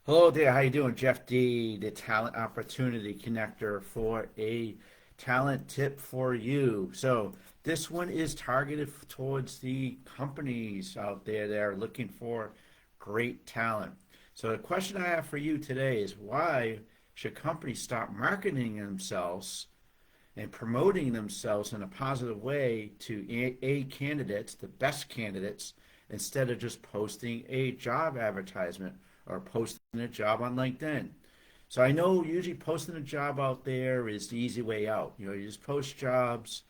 Hello there, how you doing? Jeff D, the Talent Opportunity Connector for a talent tip for you. So this one is targeted towards the companies out there that are looking for great talent. So the question I have for you today is why should companies start marketing themselves and promoting themselves in a positive way to A candidates, the best candidates, instead of just posting a job advertisement or posting a job on LinkedIn. So I know usually posting a job out there is the easy way out. You just post jobs,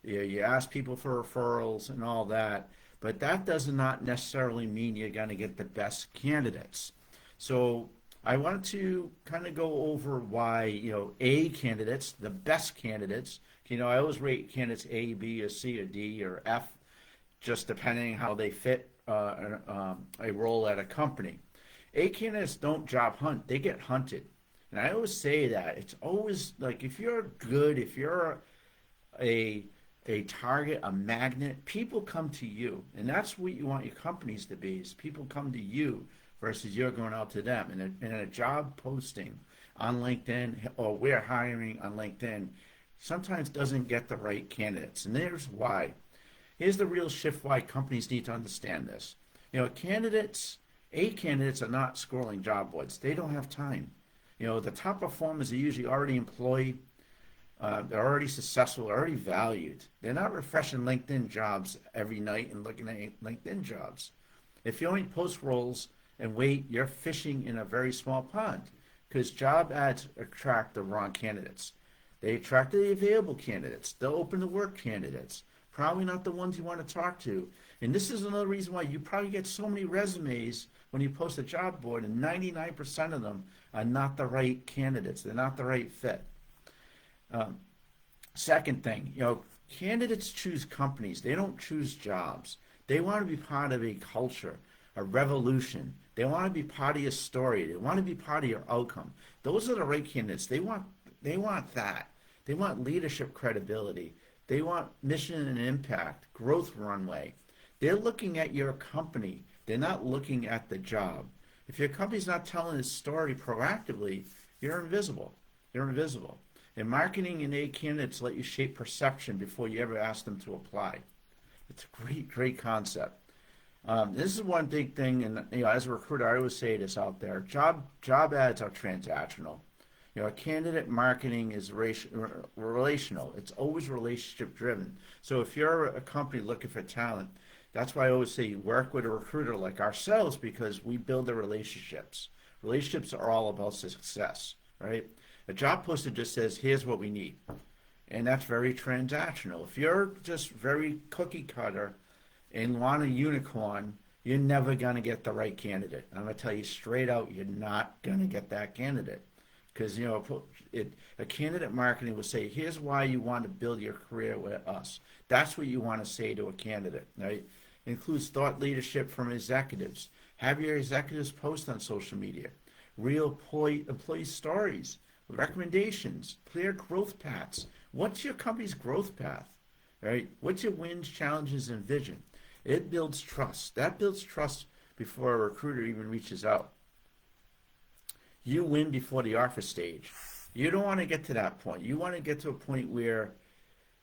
you ask people for referrals and all that, but that does not necessarily mean you're going to get the best candidates. So I wanted to kind of go over why, A candidates, the best candidates, I always rate candidates A, B, or C, or D, or F, just depending how they fit a role at a company. A candidates don't job hunt, they get hunted. And I always say that. It's always like if you're good, if you're a a target, a magnet, people come to you. And that's what you want your companies to be, is people come to you versus you're going out to them. And a job posting on LinkedIn or we're hiring on LinkedIn sometimes doesn't get the right candidates. And there's why. Here's the real shift why companies need to understand this. Candidates are not scrolling job boards. They don't have time. The top performers are usually already employed. They're already successful, already valued. They're not refreshing LinkedIn jobs every night and looking at LinkedIn jobs. If you only post roles and wait, you're fishing in a very small pond because job ads attract the wrong candidates. They attract the available candidates, the open to work candidates, probably not the ones you want to talk to. And this is another reason why you probably get so many resumes when you post a job board, and 99% of them are not the right candidates. They're not the right fit. Um, Second thing, candidates choose companies. They don't choose jobs. They want to be part of a culture, a revolution. They want to be part of your story. They want to be part of your outcome. Those are the right candidates. They want that. They want leadership credibility. They want mission and impact, growth runway. They're looking at your company. They're not looking at the job. If your company's not telling its story proactively, you're invisible. You're invisible. And marketing and A candidates let you shape perception before you ever ask them to apply. It's a great, great concept. This is one big thing, and as a recruiter, I always say this out there: job ads are transactional. Candidate marketing is relational. It's always relationship driven. So if you're a company looking for talent, that's why I always say work with a recruiter like ourselves because we build the relationships. Relationships are all about success, right? A job posting just says, here's what we need. And that's very transactional. If you're just very cookie cutter and want a unicorn, you're never going to get the right candidate. I'm going to tell you straight out, you're not going to get that candidate. Because, a candidate marketing will say, here's why you want to build your career with us. That's what you want to say to a candidate, right? It includes thought leadership from executives. Have your executives post on social media. Real employee stories, recommendations, clear growth paths. What's your company's growth path, right? What's your wins, challenges, and vision? It builds trust. That builds trust before a recruiter even reaches out. You win before the offer stage. You don't want to get to that point. You want to get to a point where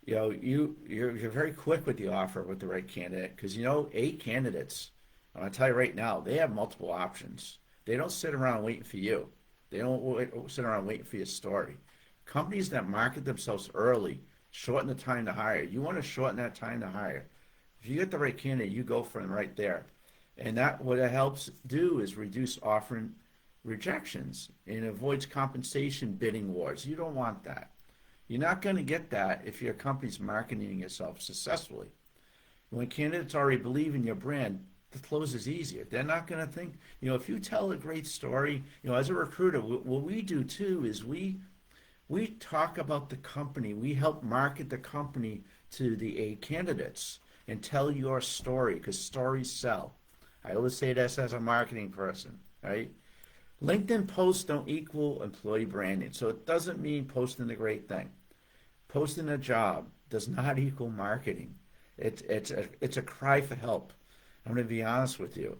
you're very quick with the offer with the right candidate because eight candidates. I'm gonna tell you right now, they have multiple options. They don't sit around waiting for you. They don't sit around waiting for your story. Companies that market themselves early shorten the time to hire. You want to shorten that time to hire. If you get the right candidate, you go for them right there. And that what it helps do is reduce offering rejections and avoids compensation bidding wars. You don't want that. You're not going to get that if your company's marketing yourself successfully. When candidates already believe in your brand, the close is easier. They're not going to think, if you tell a great story, as a recruiter, what we do too is we talk about the company. We help market the company to the A candidates and tell your story because stories sell. I always say this as a marketing person, right? LinkedIn posts don't equal employee branding, so it doesn't mean posting the great thing. Posting a job does not equal marketing. It's a cry for help. I'm going to be honest with you.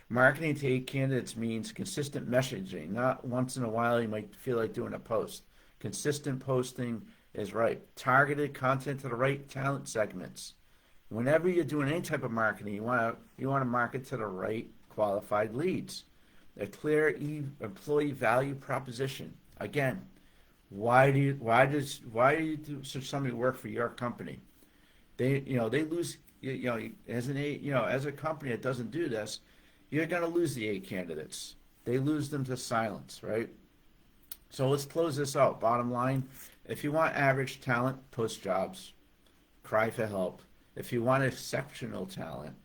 Marketing to A candidates means consistent messaging. Not once in a while you might feel like doing a post. Consistent posting is right. Targeted content to the right talent segments. Whenever you're doing any type of marketing, you want to market to the right qualified leads. A clear employee value proposition. Again, should somebody work for your company? They lose. As a company that doesn't do this, you're going to lose the A candidates. They lose them to silence, right? So let's close this out. Bottom line, if you want average talent, post jobs, cry for help. If you want exceptional talent,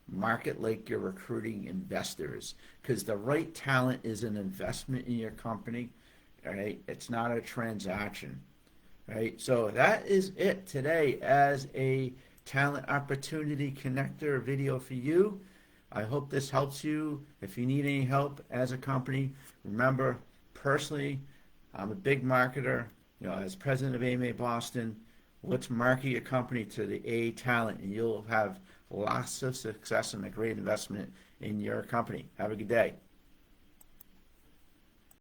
market like you're recruiting investors, because the right talent is an investment in your company, right? It's not a transaction, right? So that is it today as a talent opportunity connector video for you. I hope this helps you. If you need any help as a company, remember, personally, I'm a big marketer. As president of AMA Boston, let's market your company to the A talent, and you'll have lots of success and a great investment in your company. Have a good day.